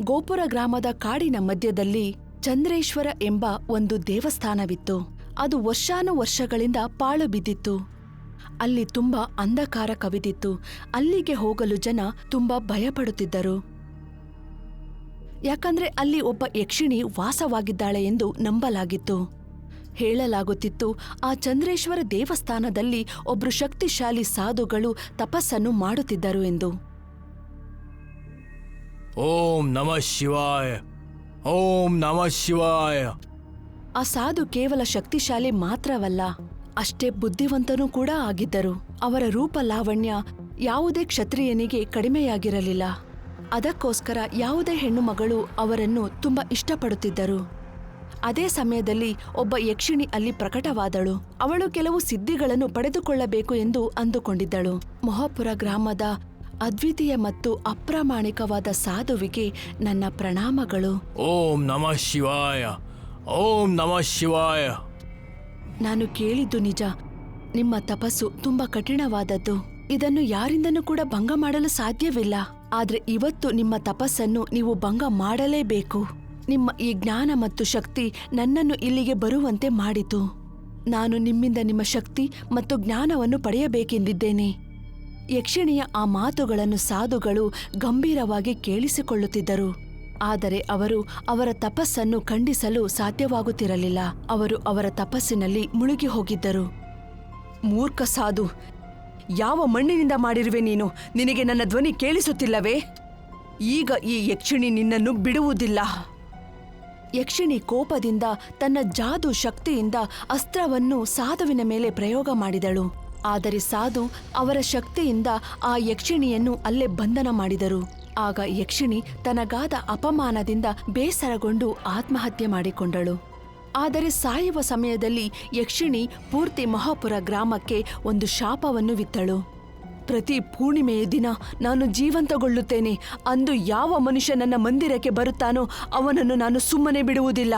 ಗೋಪುರ ಗ್ರಾಮದ ಕಾಡಿನ ಮಧ್ಯದಲ್ಲಿ ಚಂದ್ರೇಶ್ವರ ಎಂಬ ಒಂದು ದೇವಸ್ಥಾನವಿತ್ತು. ಅದು ವರ್ಷಾನುವರ್ಷಗಳಿಂದ ಪಾಳು ಬಿದ್ದಿತ್ತು. ಅಲ್ಲಿ ತುಂಬಾ ಅಂಧಕಾರ ಕವಿದಿತ್ತು. ಅಲ್ಲಿಗೆ ಹೋಗಲು ಜನ ತುಂಬಾ ಭಯಪಡುತ್ತಿದ್ದರು. ಯಾಕಂದ್ರೆ ಅಲ್ಲಿ ಒಬ್ಬ ಯಕ್ಷಿಣಿ ವಾಸವಾಗಿದ್ದಾಳೆ ಎಂದು ನಂಬಲಾಗಿತ್ತು. ಹೇಳಲಾಗುತ್ತಿತ್ತು, ಆ ಚಂದ್ರೇಶ್ವರ ದೇವಸ್ಥಾನದಲ್ಲಿ ಒಬ್ರು ಶಕ್ತಿಶಾಲಿ ಸಾಧುಗಳು ತಪಸ್ಸನ್ನು ಮಾಡುತ್ತಿದ್ದರು ಎಂದು. ಓಂ ನಮಃ ಶಿವಾಯ, ಓಂ ನಮಃ ಶಿವಾಯ. ಆ ಸಾಧು ಕೇವಲ ಶಕ್ತಿಶಾಲಿ ಮಾತ್ರವಲ್ಲ, ಅಷ್ಟೇ ಬುದ್ಧಿವಂತನೂ ಕೂಡ ಆಗಿದ್ದರು. ಅವರ ರೂಪ ಲಾವಣ್ಯ ಯಾವುದೇ ಕ್ಷತ್ರಿಯನಿಗೆ ಕಡಿಮೆಯಾಗಿರಲಿಲ್ಲ. ಅದಕ್ಕೋಸ್ಕರ ಯಾವುದೇ ಹೆಣ್ಣು ಮಗಳು ಅವರನ್ನು ತುಂಬಾ ಇಷ್ಟಪಡುತ್ತಿದ್ದರು. ಅದೇ ಸಮಯದಲ್ಲಿ ಒಬ್ಬ ಯಕ್ಷಿಣಿ ಅಲ್ಲಿ ಪ್ರಕಟವಾದಳು. ಅವಳು ಕೆಲವು ಸಿದ್ಧಿಗಳನ್ನು ಪಡೆದುಕೊಳ್ಳಬೇಕು ಎಂದು ಅಂದುಕೊಂಡಿದ್ದಳು. ಮೊಹಪುರ ಗ್ರಾಮದ ಅದ್ವಿತೀಯ ಮತ್ತು ಅಪ್ರಾಮಾಣಿಕವಾದ ಸಾಧುವಿಗೆ ನನ್ನ ಪ್ರಣಾಮಗಳು. ಓಂ ನಮಃ ಶಿವಾಯ, ಓಂ ನಮಃ ಶಿವಾಯ. ನಾನು ಕೇಳಿದ್ದು ನಿಜ. ನಿಮ್ಮ ತಪಸ್ಸು ತುಂಬಾ ಕಠಿಣವಾದದ್ದು. ಇದನ್ನು ಯಾರಿಂದನೂ ಕೂಡ ಭಂಗ ಮಾಡಲು ಸಾಧ್ಯವಿಲ್ಲ. ಆದ್ರೆ ಇವತ್ತು ನಿಮ್ಮ ತಪಸ್ಸನ್ನು ನೀವು ಭಂಗ ಮಾಡಲೇಬೇಕು. ನಿಮ್ಮ ಈ ಜ್ಞಾನ ಮತ್ತು ಶಕ್ತಿ ನನ್ನನ್ನು ಇಲ್ಲಿಗೆ ಬರುವಂತೆ ಮಾಡಿತು. ನಾನು ನಿಮ್ಮಿಂದ ನಿಮ್ಮ ಶಕ್ತಿ ಮತ್ತು ಜ್ಞಾನವನ್ನು ಪಡೆಯಬೇಕೆಂದಿದ್ದೇನೆ. ಯಕ್ಷಿಣಿಯ ಆ ಮಾತುಗಳನ್ನು ಸಾಧುಗಳು ಗಂಭೀರವಾಗಿ ಕೇಳಿಸಿಕೊಳ್ಳುತ್ತಿದ್ದರು. ಆದರೆ ಅವರು ಅವರ ತಪಸ್ಸನ್ನು ಖಂಡಿಸಲು ಸಾಧ್ಯವಾಗುತ್ತಿರಲಿಲ್ಲ. ಅವರು ಅವರ ತಪಸ್ಸಿನಲ್ಲಿ ಮುಳುಗಿ ಹೋಗಿದ್ದರು. ಮೂರ್ಖ ಸಾಧು, ಯಾವ ಮಣ್ಣಿನಿಂದ ಮಾಡಿರುವೆ ನೀನು? ನಿನಗೆ ನನ್ನ ಧ್ವನಿ ಕೇಳಿಸುತ್ತಿಲ್ಲವೇ? ಈಗ ಈ ಯಕ್ಷಿಣಿ ನಿನ್ನನ್ನು ಬಿಡುವುದಿಲ್ಲ. ಯಕ್ಷಿಣಿ ಕೋಪದಿಂದ ತನ್ನ ಜಾದು ಶಕ್ತಿಯಿಂದ ಅಸ್ತ್ರವನ್ನು ಸಾಧುವಿನ ಮೇಲೆ ಪ್ರಯೋಗ ಮಾಡಿದಳು. ಆದರೆ ಸಾಧು ಅವರ ಶಕ್ತಿಯಿಂದ ಆ ಯಕ್ಷಿಣಿಯನ್ನು ಅಲ್ಲೇ ಬಂಧನ ಮಾಡಿದರು. ಆಗ ಯಕ್ಷಿಣಿ ತನಗಾದ ಅಪಮಾನದಿಂದ ಬೇಸರಗೊಂಡು ಆತ್ಮಹತ್ಯೆ ಮಾಡಿಕೊಂಡಳು. ಆದರೆ ಸಾಯುವ ಸಮಯದಲ್ಲಿ ಯಕ್ಷಿಣಿ ಪೂರ್ತಿ ಮೊಹಪುರ ಗ್ರಾಮಕ್ಕೆ ಒಂದು ಶಾಪವನ್ನು ವಿತ್ತಳು. ಪ್ರತಿ ಪೂರ್ಣಿಮೆಯ ದಿನ ನಾನು ಜೀವಂತಗೊಳ್ಳುತ್ತೇನೆ. ಅಂದು ಯಾವ ಮನುಷ್ಯ ನನ್ನ ಮಂದಿರಕ್ಕೆ ಬರುತ್ತಾನೋ ಅವನನ್ನು ನಾನು ಸುಮ್ಮನೆ ಬಿಡುವುದಿಲ್ಲ.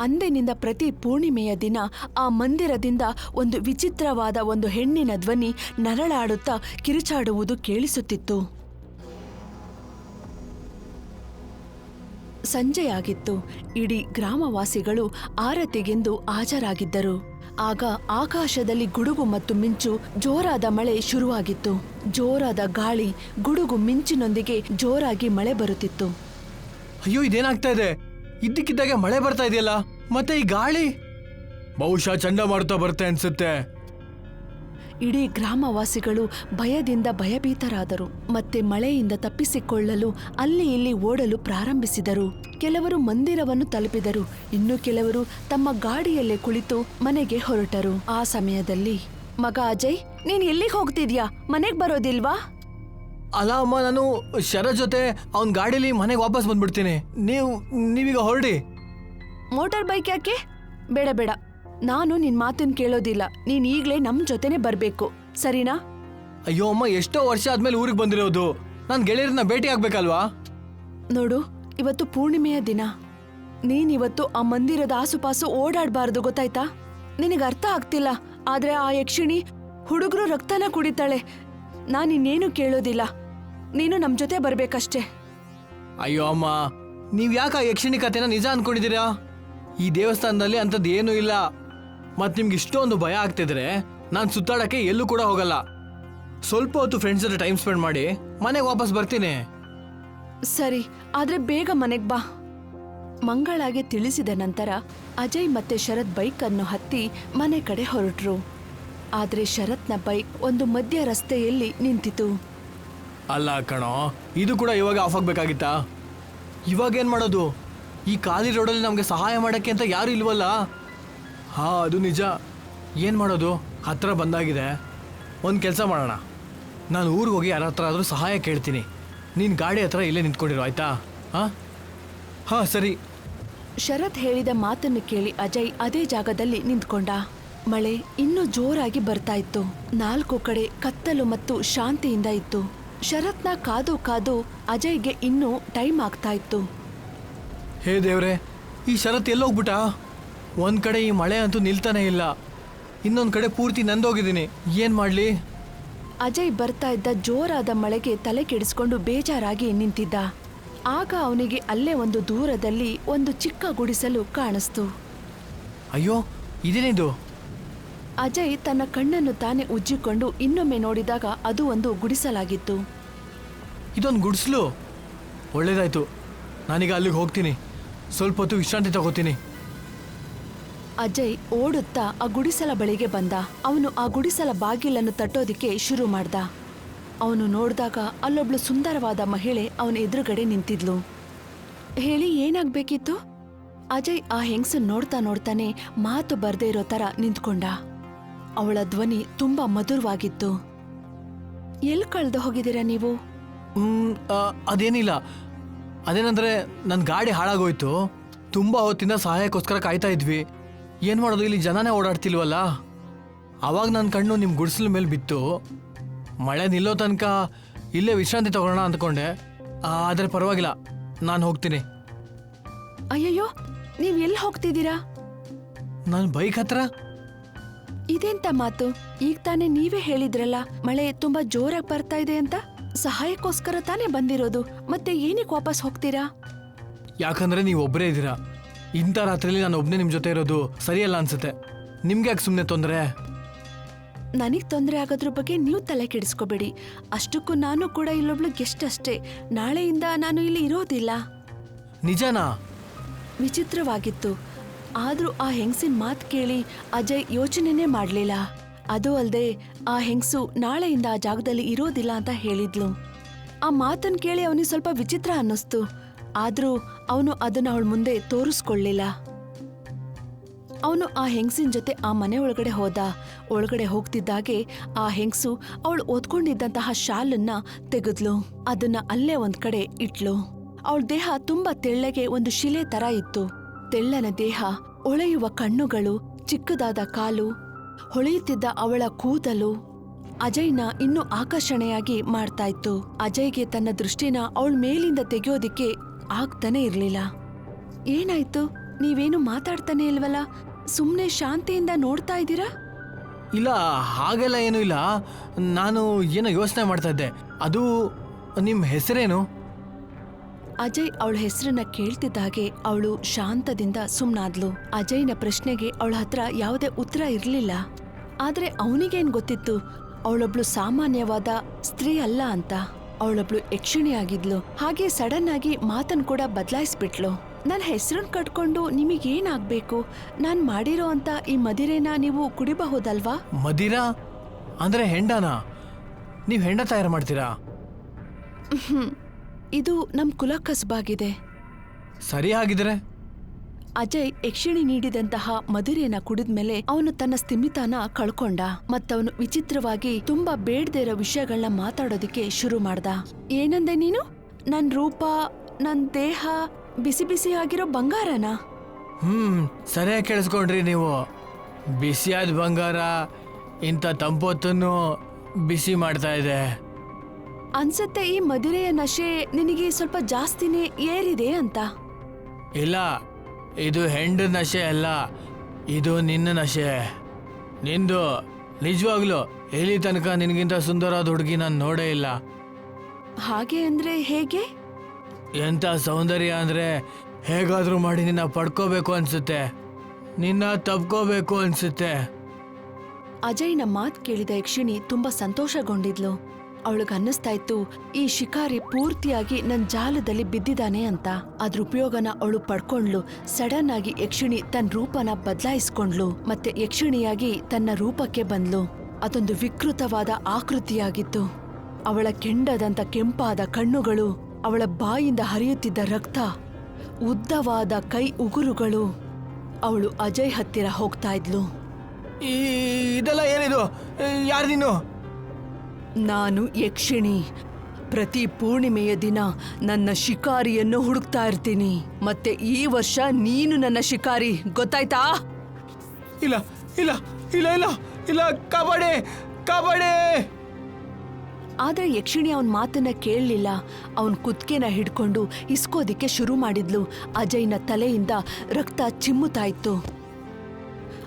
ಅಂದಿನಿಂದ ಪ್ರತಿ ಪೂರ್ಣಿಮೆಯ ದಿನ ಆ ಮಂದಿರದಿಂದ ಒಂದು ವಿಚಿತ್ರವಾದ ಒಂದು ಹೆಣ್ಣಿನ ಧ್ವನಿ ನರಳಾಡುತ್ತಾ ಕಿರುಚಾಡುವುದು ಕೇಳಿಸುತ್ತಿತ್ತು. ಸಂಜೆಯಾಗಿತ್ತು. ಇಡೀ ಗ್ರಾಮವಾಸಿಗಳು ಆರತಿಗೆಂದು ಹಾಜರಾಗಿದ್ದರು. ಆಗ ಆಕಾಶದಲ್ಲಿ ಗುಡುಗು ಮತ್ತು ಮಿಂಚು, ಜೋರಾದ ಮಳೆ ಶುರುವಾಗಿತ್ತು. ಜೋರಾದ ಗಾಳಿ, ಗುಡುಗು ಮಿಂಚಿನೊಂದಿಗೆ ಜೋರಾಗಿ ಮಳೆ ಬರುತ್ತಿತ್ತು. ಅಯ್ಯೋ, ಇದೇನಾಗ್ತಾ ಇದೆ? ಇದ್ದಕ್ಕಿದ್ದಾಗೆ ಮಳೆ ಬರ್ತಾ ಇದೆಯಲ್ಲ, ಮತ್ತೆ ಈ ಗಾಳಿ? ಬಹುಶಃ ಚಂಡಮಾರುತ ಬರುತ್ತೆ ಅನ್ಸುತ್ತೆ. ಇಡೀ ಗ್ರಾಮವಾಸಿಗಳು ಭಯದಿಂದ ಭಯಭೀತರಾದರು. ಮತ್ತೆ ಮಳೆಯಿಂದ ತಪ್ಪಿಸಿಕೊಳ್ಳಲು ಅಲ್ಲಿ ಇಲ್ಲಿ ಓಡಲು ಪ್ರಾರಂಭಿಸಿದರು. ಕೆಲವರು ಮಂದಿರವನ್ನು ತಲುಪಿದರು. ಇನ್ನು ಕೆಲವರು ತಮ್ಮ ಗಾಡಿಯಲ್ಲೇ ಕುಳಿತು ಮನೆಗೆ ಹೊರಟರು. ಆ ಸಮಯದಲ್ಲಿ, ಮಗ ಅಜಯ್, ನೀನ್ ಎಲ್ಲಿಗೆ ಹೋಗ್ತಿದ್ಯಾ? ಮನೆಗ್ ಬರೋದಿಲ್ವಾ? ಅಲ್ಲ ಅಮ್ಮ, ನಾನು ಶರತ್ ಜೊತೆ ಅವನ್ ಗಾಡಿಲಿ ಮನೆಗೆ ವಾಪಸ್ ಬಂದ್ಬಿಡ್ತೀನಿ. ನೀವೀಗ ಹೊರಡಿ. ಮೋಟಾರ್ ಬೈಕ್ ಯಾಕೆ? ಬೇಡ ಬೇಡ, ನಾನು ನಿನ್ ಮಾತನ್ನ ಕೇಳೋದಿಲ್ಲ. ನೀನ್ ಈಗ್ಲೇ ನಮ್ ಜೊತೆನೆ ಬರ್ಬೇಕು, ಸರಿನಾ? ಅಯ್ಯೋ ಅಮ್ಮ, ಎಷ್ಟೋ ವರ್ಷ ಆದ್ಮೇಲೆ ಊರಿಗೆ ಬಂದಿರೋದು. ನಾನ್ ಗೆಳೆಯರನ್ನ ಭೇಟಿ ಆಗ್ಬೇಕಲ್ವಾ? ನೋಡು, ಇವತ್ತು ಪೂರ್ಣಿಮೆಯ ದಿನ. ನೀನಿವತ್ತು ಆ ಮಂದಿರದ ಆಸುಪಾಸು ಓಡಾಡ್ಬಾರ್ದು, ಗೊತ್ತಾಯ್ತಾ? ನಿನಗೆ ಅರ್ಥ ಆಗ್ತಿಲ್ಲ. ಆದ್ರೆ ಆ ಯಕ್ಷಿಣಿ ಹುಡುಗರು ರಕ್ತನ ಕುಡಿತಾಳೆ. ನಾನಿನ್ನೇನು ಕೇಳೋದಿಲ್ಲ. ನೀನು ನಮ್ ಜೊತೆ ಬರ್ಬೇಕಷ್ಟೇ. ಅಯ್ಯೋ ಅಮ್ಮ, ನೀವ್ ಯಾಕೆ ಆ ಯಕ್ಷಿಣಿ ಕಥೆನ ನಿಜ ಅನ್ಕೊಂಡಿದ್ದೀರಾ? ಈ ದೇವಸ್ಥಾನದಲ್ಲಿ ಅಂಥದ್ದು ಏನೂ ಇಲ್ಲ. ಮತ್ ನಿಮ್ಗೆ ಇಷ್ಟೊಂದು ಭಯ ಆಗ್ತಿದ್ರೆ ನಾನು ಸುತ್ತಾಡಕ್ಕೆ ಎಲ್ಲೂ ಕೂಡ ಹೋಗಲ್ಲ. ಸ್ವಲ್ಪ ಹೊತ್ತು ಫ್ರೆಂಡ್ಸ್ ಜೊತೆ ಟೈಮ್ ಸ್ಪೆಂಡ್ ಮಾಡಿ ಮನೆಗೆ ವಾಪಸ್ ಬರ್ತೀನಿ. ಸರಿ, ಆದ್ರೆ ಬೇಗ ಮನೆಗ್ ಬಾ. ಮಂಗಳಾಗೆ ತಿಳಿಸಿದ ನಂತರ ಅಜಯ್ ಮತ್ತೆ ಶರತ್ ಬೈಕ್ ಅನ್ನು ಹತ್ತಿ ಮನೆ ಕಡೆ ಹೊರಟ್ರು. ಆದ್ರೆ ಶರತ್ನ ಬೈಕ್ ಒಂದು ಮಧ್ಯ ರಸ್ತೆಯಲ್ಲಿ ನಿಂತಿತು. ಅಲ್ಲ ಕಣೋ, ಇದು ಕೂಡ ಇವಾಗ ಆಫ್ ಆಗ್ಬೇಕಾಗಿತ್ತಾ? ಇವಾಗ ಏನ್ ಮಾಡೋದು? ಈ ಖಾಲಿ ರೋಡಲ್ಲಿ ನಮ್ಗೆ ಸಹಾಯ ಮಾಡಕ್ಕೆ ಅಂತ ಯಾರು ಇಲ್ವಲ್ಲ. ಹಾ, ಅದು ನಿಜ. ಏನ್ ಮಾಡೋದು? ಹತ್ರ ಬಂದಾಗಿದೆ. ಒಂದು ಕೆಲಸ ಮಾಡೋಣ, ನಾನು ಊರಿಗೆ ಹೋಗಿ ಯಾರ ಹತ್ರ ಆದರೂ ಸಹಾಯ ಕೇಳ್ತೀನಿ. ನೀನು ಗಾಡಿ ಹತ್ರ ಇಲ್ಲೇ ನಿಂತ್ಕೊಂಡಿರೋ, ಆಯ್ತಾ? ಹಾ ಸರಿ. ಶರತ್ ಹೇಳಿದ ಮಾತನ್ನು ಕೇಳಿ ಅಜಯ್ ಅದೇ ಜಾಗದಲ್ಲಿ ನಿಂತ್ಕೊಂಡ. ಮಳೆ ಇನ್ನೂ ಜೋರಾಗಿ ಬರ್ತಾ ಇತ್ತು. 4 ಕಡೆ ಕತ್ತಲು ಮತ್ತು ಶಾಂತಿಯಿಂದ ಇತ್ತು. ಶರತ್ನ ಕಾದು ಕಾದು ಅಜಯ್ಗೆ ಇನ್ನೂ ಟೈಮ್ ಆಗ್ತಾ ಇತ್ತು. ಹೇ ದೇವ್ರೆ, ಈ ಶರತ್ ಎಲ್ಲೋಗ್ಬಿಟ್ಟ? ಒಂದ್ ಕಡೆ ಈ ಮಳೆ ಅಂತೂ ನಿಲ್ತಾನೆ ಇಲ್ಲ, ಇನ್ನೊಂದ್ ಕಡೆ ಪೂರ್ತಿ ನಂದೋಗಿದ್ದೀನಿ. ಏನ್ ಮಾಡ್ಲಿ? ಅಜಯ್ ಬರ್ತಾ ಇದ್ದ ಜೋರಾದ ಮಳೆಗೆ ತಲೆ ಕೆಡಿಸ್ಕೊಂಡು ಬೇಜಾರಾಗಿ ನಿಂತಿದ್ದ. ಆಗ ಅವನಿಗೆ ಅಲ್ಲೇ ಒಂದು ದೂರದಲ್ಲಿ ಒಂದು ಚಿಕ್ಕ ಗುಡಿಸಲು ಕಾಣಿಸ್ತು. ಅಯ್ಯೋ, ಇದೇನಿದು? ಅಜಯ್ ತನ್ನ ಕಣ್ಣನ್ನು ತಾನೇ ಉಜ್ಜಿಕೊಂಡು ಇನ್ನೊಮ್ಮೆ ನೋಡಿದಾಗ ಅದು ಒಂದು ಗುಡಿಸಲಾಗಿತ್ತು. ಇದೊಂದು ಗುಡಿಸ್ಲು? ಒಳ್ಳೇದಾಯ್ತು, ನಾನೀಗ ಅಲ್ಲಿಗೆ ಹೋಗ್ತೀನಿ, ಸ್ವಲ್ಪ ಹೊತ್ತು ವಿಶ್ರಾಂತಿ ತಗೋತೀನಿ. ಅಜಯ್ ಓಡುತ್ತಾ ಆ ಗುಡಿಸಲ ಬಳಿಗೆ ಬಂದ. ಅವನು ಆ ಗುಡಿಸಲ ಬಾಗಿಲನ್ನು ತಟ್ಟೋದಿಕ್ಕೆ ಶುರು ಮಾಡ್ದ. ಅವನು ನೋಡಿದಾಗ ಅಲ್ಲೊಬ್ಳು ಸುಂದರವಾದ ಮಹಿಳೆ ಅವನ ಎದುರುಗಡೆ ನಿಂತಿದ್ಲು. ಹೇಳಿ, ಏನಾಗ್ಬೇಕಿತ್ತು? ಅಜಯ್ ಆ ಹೆಂಗಸನ್ ನೋಡ್ತಾ ನೋಡ್ತಾನೆ ಮಾತು ಬರ್ದೇ ಇರೋ ತರ ನಿಂತ್ಕೊಂಡ. ಅವಳ ಧ್ವನಿ ತುಂಬಾ ಮಧುರವಾಗಿತ್ತು. ಎಲ್ ಕಳ್ದು ಹೋಗಿದ್ದೀರಾ ನೀವು? ಅದೇನಿಲ್ಲ, ಅದೇನಂದ್ರೆ ನನ್ನ ಗಾಡಿ ಹಾಳಾಗೋಯ್ತು. ತುಂಬ ಹೊತ್ತಿಂದ ಸಹಾಯಕ್ಕೋಸ್ಕರ ಕಾಯ್ತಾ ಇದ್ವಿ. ಏನು ಮಾಡೋದು, ಇಲ್ಲಿ ಜನನೇ ಓಡಾಡ್ತಿಲ್ವಲ್ಲ. ಆವಾಗ ನನ್ನ ಕಣ್ಣು ನಿಮ್ಮ ಗುಡಿಸಲ ಮೇಲೆ ಬಿತ್ತು. ಮಳೆ ನಿಲ್ಲೋ ತನಕ ಇಲ್ಲೇ ವಿಶ್ರಾಂತಿ ತಗೊಳ್ಳೋಣ ಅಂದ್ಕೊಂಡೆ. ಆದರೆ ಪರವಾಗಿಲ್ಲ, ನಾನು ಹೋಗ್ತೀನಿ. ಅಯ್ಯಯ್ಯೋ, ನೀವ್ ಎಲ್ಲಿ ಹೋಗ್ತಿದ್ದೀರಾ? ನಾನು ಬೈಕ್ ಹತ್ರ. ಇದೆಂತ ಮಾತು? ಈಗ ತಾನೇ ನೀವೇ ಹೇಳಿದ್ರಲ್ಲ ಮಳೆ ತುಂಬಾ ಜೋರಾಗಿ ಬರ್ತಾ ಇದೆ ಅಂತ. ಸಹಾಯಕ್ಕೋಸ್ಕರ ತಾನೇ ಬಂದಿರೋದು, ಮತ್ತೆ ಏನಕ್ಕೆ ವಾಪಸ್ ಹೋಗ್ತೀರಾ? ಯಾಕಂದ್ರೆ ನೀವು ಒಬ್ಬರೇ ಇದ್ದೀರಾ. ಇಂಥ ರಾತ್ರಿಯಲ್ಲಿ ನಾನು ಒಬ್ಬನೇ ನಿಮ್ಮ ಜೊತೆ ಇರೋದು ಸರಿಯಲ್ಲ ಅನ್ಸುತ್ತೆ. ನಿಮ್ಗೆ ಯಾಕೆ ಸುಮ್ಮನೆ ತೊಂದರೆ? ನನಗ್ ತೊಂದರೆ ಆಗೋದ್ರ ಬಗ್ಗೆ ನೀವು ತಲೆ ಕೆಡಿಸ್ಕೋಬೇಡಿ. ಅಷ್ಟಕ್ಕೂ ನಾನು ಕೂಡ ಇಲ್ಲೊಬ್ಳು ಗೆಸ್ಟ್ ಅಷ್ಟೇ. ನಾಳೆಯಿಂದ ನಾನು ಇಲ್ಲಿ ಇರೋದಿಲ್ಲ. ನಿಜನಾ? ವಿಚಿತ್ರವಾಗಿತ್ತು. ಆದ್ರೂ ಆ ಹೆಂಗಸಿನ ಮಾತು ಕೇಳಿ ಅಜಯ್ ಯೋಚನೆನೇ ಮಾಡ್ಲಿಲ್ಲ. ಅದು ಅಲ್ದೆ ಆ ಹೆಂಗಸು ನಾಳೆಯಿಂದ ಆ ಜಾಗದಲ್ಲಿ ಇರೋದಿಲ್ಲ ಅಂತ ಹೇಳಿದ್ಲು. ಆ ಮಾತನ್ನ ಕೇಳಿ ಅವನಿಗೆ ಸ್ವಲ್ಪ ವಿಚಿತ್ರ ಅನ್ನಿಸ್ತು. ಆದ್ರೂ ಅವನು ಅದನ್ನ ಅವಳ ಮುಂದೆ ತೋರಿಸ್ಕೊಳ್ಳಿಲ್ಲ. ಅವನು ಆ ಹೆಂಗಸಿನ ಜೊತೆ ಆ ಮನೆ ಒಳಗಡೆ ಹೋದ. ಒಳಗಡೆ ಹೋಗ್ತಿದ್ದಾಗೆ ಆ ಹೆಂಗಸು ಅವಳು ಓದ್ಕೊಂಡಿದ್ದಂತಹ ಶಾಲನ್ನ ತೆಗೆದ್ಲು. ಅದನ್ನ ಅಲ್ಲೇ ಒಂದ್ ಕಡೆ ಇಟ್ಲು. ಅವಳ ದೇಹ ತುಂಬಾ ತೆಳ್ಳಗೆ ಒಂದು ಶಿಲೆ ತರ ಇತ್ತು. ತೆಳ್ಳನ ದೇಹ, ಹೊಳೆಯುವ ಕಣ್ಣುಗಳು, ಚಿಕ್ಕದಾದ ಕಾಲು, ಹೊಳೆಯುತ್ತಿದ್ದ ಅವಳ ಕೂದಲು ಅಜಯ್ನ ಇನ್ನೂ ಆಕರ್ಷಣೆಯಾಗಿ ಮಾಡ್ತಾ ಇತ್ತು. ಅಜಯ್ಗೆ ತನ್ನ ದೃಷ್ಟಿನ ಅವಳ ಮೇಲಿಂದ ತೆಗೆಯೋದಿಕ್ಕೆ ಆಗ್ತಾನೆ ಇರ್ಲಿಲ್ಲ. ಏನಾಯ್ತು? ನೀವೇನು ಮಾತಾಡ್ತಾನೆ ಇಲ್ವಲ್ಲ? ಸುಮ್ನೆ ಶಾಂತಿಯಿಂದ ನೋಡ್ತಾ ಇದ್ದೀರಾ? ಇಲ್ಲ, ಹಾಗೆಲ್ಲ ಏನೂ ಇಲ್ಲ. ನಾನು ಏನೋ ಯೋಚನೆ ಮಾಡ್ತಾ ಇದ್ದೆ. ಅದು ನಿಮ್ಮ ಹೆಸರೇನು? ಅಜಯ್ ಅವಳ ಹೆಸರನ್ನ ಕೇಳ್ತಿದ್ದಾಗೆ ಅವಳು ಶಾಂತದಿಂದ ಸುಮ್ನಾದ್ಲು. ಅಜಯ್ನ ಪ್ರಶ್ನೆಗೆ ಅವಳ ಹತ್ರ ಯಾವುದೇ ಉತ್ತರ ಇರ್ಲಿಲ್ಲ. ಆದ್ರೆ ಅವನಿಗೇನ್ ಗೊತ್ತಿತ್ತು, ಅವಳೊಬ್ಳು ಸಾಮಾನ್ಯವಾದ ಸ್ತ್ರೀ ಅಲ್ಲ ಅಂತ. ಅವಳೊಬ್ಳು ಯಕ್ಷಿಣಿಯಾಗಿದ್ಲು. ಹಾಗೆ ಸಡನ್ ಆಗಿ ಮಾತನ್ ಕೂಡ ಬದಲಾಯಿಸ್ಬಿಟ್ಲು. ನನ್ನ ಹೆಸರನ್ನ ಕಟ್ಕೊಂಡು ನಿಮಗೇನಾಗ್ಬೇಕು? ನಾನ್ ಮಾಡಿರೋ ಅಂತ ಈ ಮದಿರೆನ ನೀವು ಕುಡಿಬಹುದಲ್ವಾ? ಮದಿರಾ ಅಂದ್ರೆ ಹೆಂಡನಾ? ನೀವು ಹೆಂಡ ತಯಾರು ಮಾಡ್ತೀರಾ? ಇದು ನಮ್ ಕುಲ ಕಸಬಾಗಿದೆ. ಸರಿ ಹಾಗಿದ್ರೆ. ಅಜಯ್ ಯಕ್ಷಿಣಿ ನೀಡಿದಂತಹ ಮಧುರೆಯನ್ನ ಕುಡಿದ್ಮೇಲೆ ಅವನು ತನ್ನ ಸ್ಥಿಮಿತಾನ ಕಳ್ಕೊಂಡ. ಮತ್ತವನು ವಿಚಿತ್ರವಾಗಿ ತುಂಬಾ ಬೇಡದೇ ಇರೋ ವಿಷಯಗಳನ್ನ ಮಾತಾಡೋದಿಕ್ಕೆ ಶುರು ಮಾಡ್ದ. ಏನಂದೆ ನೀನು? ನನ್ ರೂಪ, ನನ್ ದೇಹ ಬಿಸಿ ಬಿಸಿ ಆಗಿರೋ ಬಂಗಾರನ? ಸರಿಯಾಗಿ ಕೇಳಿಸ್ಕೊಂಡ್ರಿ ನೀವು. ಬಿಸಿಯಾದ ಬಂಗಾರ ಇಂಥ ತಂಪೊತ್ತನ್ನು ಬಿಸಿ ಮಾಡ್ತಾ ಇದೆ. ಅನ್ಸತ್ತೆ ಈ ಮಧುರೆಯ ನಶೆ ನಿನಗೆ ಸ್ವಲ್ಪ ಜಾಸ್ತಿನೇ ಏರಿದೆ ಅಂತ. ಇಲ್ಲ, ಇದು ಹೆಂಡ ನಶೆ ಅಲ್ಲ, ಇದು ನಿನ್ನ ನಶೆ. ನಿಂದು ನಿಜವಾಗ್ಲು ಎಲ್ಲಿ ತನಕ ನಿನಗಿಂತ ಸುಂದರವಾದ ಹುಡುಗಿ ನಾನು ನೋಡೇ ಇಲ್ಲ. ಹಾಗೆ ಅಂದ್ರೆ ಹೇಗೆ? ಎಂಥ ಸೌಂದರ್ಯ ಅಂದ್ರೆ ಹೇಗಾದ್ರೂ ಮಾಡಿ ನಿನ್ನ ಪಡ್ಕೋಬೇಕು ಅನ್ಸುತ್ತೆ, ನಿನ್ನ ತಪ್ಕೋಬೇಕು ಅನ್ಸುತ್ತೆ. ಅಜಯ್ನ ಮಾತ್ ಕೇಳಿದ ಯಕ್ಷಿಣಿ ತುಂಬಾ ಸಂತೋಷಗೊಂಡಿದ್ಲು. ಅವಳಿಗನ್ನಿಸ್ತಾ ಇತ್ತು ಈ ಶಿಕಾರಿ ಪೂರ್ತಿಯಾಗಿ ನನ್ ಜಾಲದಲ್ಲಿ ಬಿದ್ದಿದ್ದಾನೆ ಅಂತ. ಅದ್ರ ಉಪಯೋಗನ ಅವಳು ಪಡ್ಕೊಂಡ್ಲು. ಸಡನ್ ಆಗಿ ಯಕ್ಷಿಣಿ ತನ್ನ ರೂಪನ ಬದಲಾಯಿಸ್ಕೊಂಡ್ಲು. ಮತ್ತೆ ಯಕ್ಷಿಣಿಯಾಗಿ ತನ್ನ ರೂಪಕ್ಕೆ ಬಂದ್ಲು. ಅದೊಂದು ವಿಕೃತವಾದ ಆಕೃತಿಯಾಗಿತ್ತು. ಅವಳ ಕೆಂಡದಂತ ಕೆಂಪಾದ ಕಣ್ಣುಗಳು, ಅವಳ ಬಾಯಿಂದ ಹರಿಯುತ್ತಿದ್ದ ರಕ್ತ, ಉದ್ದವಾದ ಕೈ ಉಗುರುಗಳು. ಅವಳು ಅಜಯ್ ಹತ್ತಿರ ಹೋಗ್ತಾ ಇದ್ಲು. ಇದೆಲ್ಲ ಏನಿದು? ಯಾರು ನೀನು? ನಾನು ಯಕ್ಷಿಣಿ. ಪ್ರತಿ ಪೂರ್ಣಿಮೆಯ ದಿನ ನನ್ನ ಶಿಕಾರಿಯನ್ನು ಹುಡುಕ್ತಾ ಇರ್ತೀನಿ. ಮತ್ತೆ ಈ ವರ್ಷ ನೀನು ನನ್ನ ಶಿಕಾರಿ, ಗೊತ್ತಾಯ್ತಾ? ಇಲ್ಲ ಇಲ್ಲ ಇಲ್ಲ ಇಲ್ಲ ಇಲ್ಲ, ಕಾಪಾಡಿ ಕಾಪಾಡಿ. ಆದ್ರೆ ಯಕ್ಷಿಣಿ ಅವನ್ ಮಾತನ್ನ ಕೇಳಲಿಲ್ಲ. ಅವನ್ ಕುತ್ಕೆನ ಹಿಡ್ಕೊಂಡು ಇಸ್ಕೋದಿಕ್ಕೆ ಶುರು ಮಾಡಿದ್ಲು. ಅಜಯ್ನ ತಲೆಯಿಂದ ರಕ್ತ ಚಿಮ್ಮುತ್ತಾ ಇತ್ತು.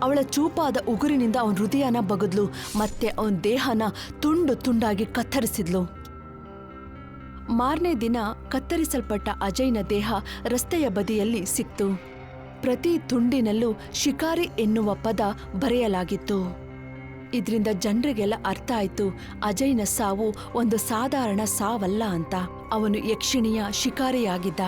ಅವಳ ಚೂಪಾದ ಉಗುರಿನಿಂದ ಅವನ ಹೃದಯನ ಬಗದ್ಲು ಮತ್ತೆ ಅವನ ದೇಹನ ತುಂಡು ತುಂಡಾಗಿ ಕತ್ತರಿಸಿದ್ಲು. ಮಾರನೇ ದಿನ ಕತ್ತರಿಸಲ್ಪಟ್ಟ ಅಜಯ್ನ ದೇಹ ರಸ್ತೆಯ ಬದಿಯಲ್ಲಿ ಸಿಕ್ತು. ಪ್ರತಿ ತುಂಡಿನಲ್ಲೂ ಶಿಕಾರಿ ಎನ್ನುವ ಪದ ಬರೆಯಲಾಗಿತ್ತು. ಇದರಿಂದ ಜನರಿಗೆಲ್ಲ ಅರ್ಥ ಆಯ್ತು ಅಜಯ್ನ ಸಾವು ಒಂದು ಸಾಧಾರಣ ಸಾವಲ್ಲ ಅಂತ. ಅವನು ಯಕ್ಷಿಣಿಯ ಶಿಕಾರಿಯಾಗಿದ್ದ.